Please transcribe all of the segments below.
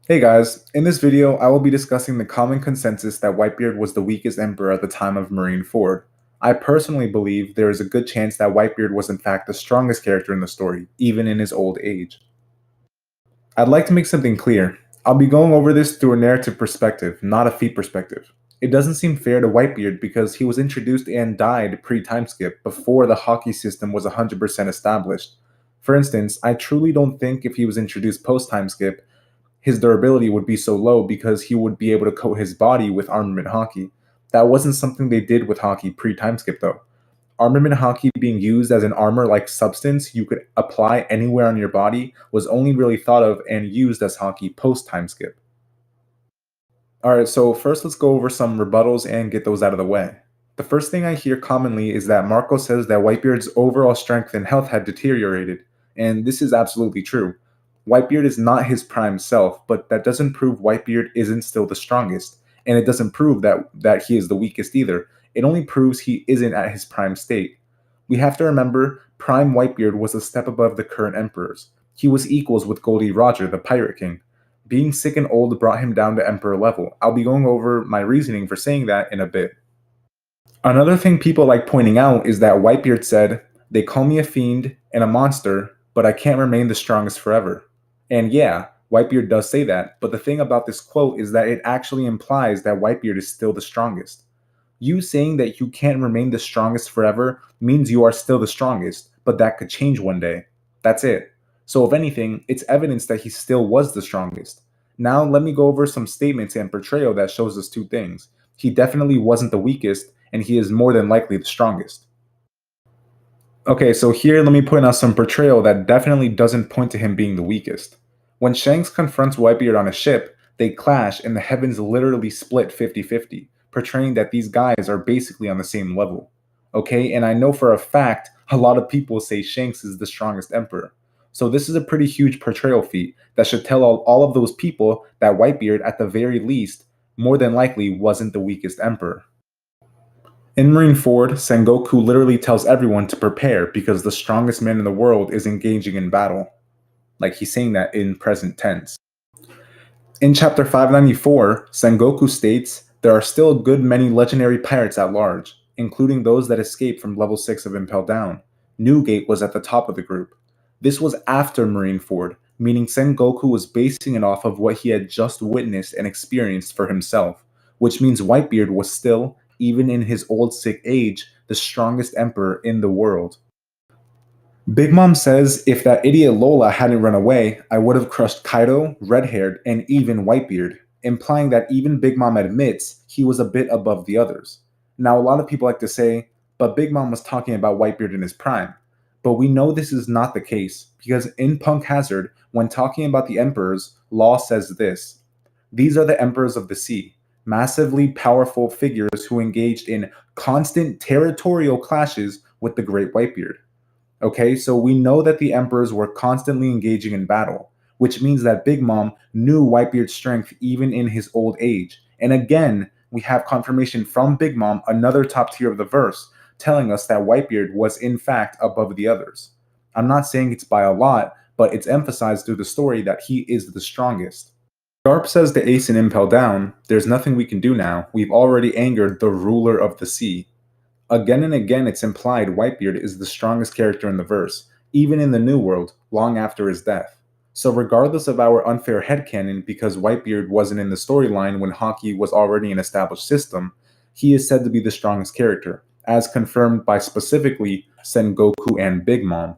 Hey guys, in this video I will be discussing the common consensus that Whitebeard was the weakest emperor at the time of Marineford. I personally believe there is a good chance that Whitebeard was in fact the strongest character in the story, even in his old age. I'd like to make something clear. I'll be going over this through a narrative perspective, not a feat perspective. It doesn't seem fair to Whitebeard because he was introduced and died pre-timeskip, before the hockey system was 100% established. For instance, I truly don't think if he was introduced post-timeskip, his durability would be so low because he would be able to coat his body with armament hockey. That wasn't something they did with hockey pre-timeskip though. Armament hockey being used as an armor-like substance you could apply anywhere on your body was only really thought of and used as hockey post-timeskip. Alright, so first let's go over some rebuttals and get those out of the way. The first thing I hear commonly is that Marco says that Whitebeard's overall strength and health had deteriorated, and this is absolutely true. Whitebeard is not his prime self, but that doesn't prove Whitebeard isn't still the strongest, and it doesn't prove that he is the weakest either. It only proves he isn't at his prime state. We have to remember, prime Whitebeard was a step above the current emperors. He was equals with Goldie Roger, the Pirate King. Being sick and old brought him down to emperor level. I'll be going over my reasoning for saying that in a bit. Another thing people like pointing out is that Whitebeard said, "They call me a fiend and a monster, but I can't remain the strongest forever." And yeah, Whitebeard does say that, but the thing about this quote is that it actually implies that Whitebeard is still the strongest. You saying that you can't remain the strongest forever means you are still the strongest, but that could change one day. That's it. So if anything, it's evidence that he still was the strongest. Now let me go over some statements and portrayal that shows us two things. He definitely wasn't the weakest, and he is more than likely the strongest. Okay, so here let me point out some portrayal that definitely doesn't point to him being the weakest. When Shanks confronts Whitebeard on a ship, they clash and the heavens literally split 50-50, portraying that these guys are basically on the same level. Okay, and I know for a fact a lot of people say Shanks is the strongest emperor. So this is a pretty huge portrayal feat that should tell all of those people that Whitebeard, at the very least, more than likely wasn't the weakest emperor. In Marineford, Sengoku literally tells everyone to prepare because the strongest man in the world is engaging in battle. Like he's saying that in present tense. In chapter 594, Sengoku states, "There are still a good many legendary pirates at large, including those that escaped from level 6 of Impel Down. Newgate was at the top of the group." This was after Marineford, meaning Sengoku was basing it off of what he had just witnessed and experienced for himself, which means Whitebeard was still, even in his old sick age, the strongest emperor in the world. Big Mom says if that idiot Lola hadn't run away, I would have crushed Kaido, Red-Haired, and even Whitebeard, implying that even Big Mom admits he was a bit above the others. Now, a lot of people like to say, but Big Mom was talking about Whitebeard in his prime. But we know this is not the case, because in Punk Hazard, when talking about the emperors, Law says this: "These are the emperors of the sea, massively powerful figures who engaged in constant territorial clashes with the Great Whitebeard." Okay, so we know that the emperors were constantly engaging in battle, which means that Big Mom knew Whitebeard's strength even in his old age. And again, we have confirmation from Big Mom, another top tier of the verse, telling us that Whitebeard was in fact above the others. I'm not saying it's by a lot, but it's emphasized through the story that he is the strongest. Garp says to Ace and Impel Down, "There's nothing we can do now. We've already angered the ruler of the sea." Again and again, it's implied Whitebeard is the strongest character in the verse, even in the New World, long after his death. So regardless of our unfair headcanon because Whitebeard wasn't in the storyline when hockey was already an established system, he is said to be the strongest character, as confirmed by specifically Sengoku and Big Mom.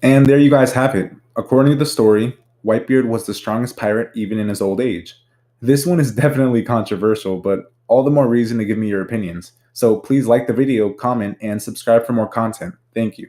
And there you guys have it. According to the story, Whitebeard was the strongest pirate even in his old age. This one is definitely controversial, but all the more reason to give me your opinions. So please like the video, comment, and subscribe for more content. Thank you.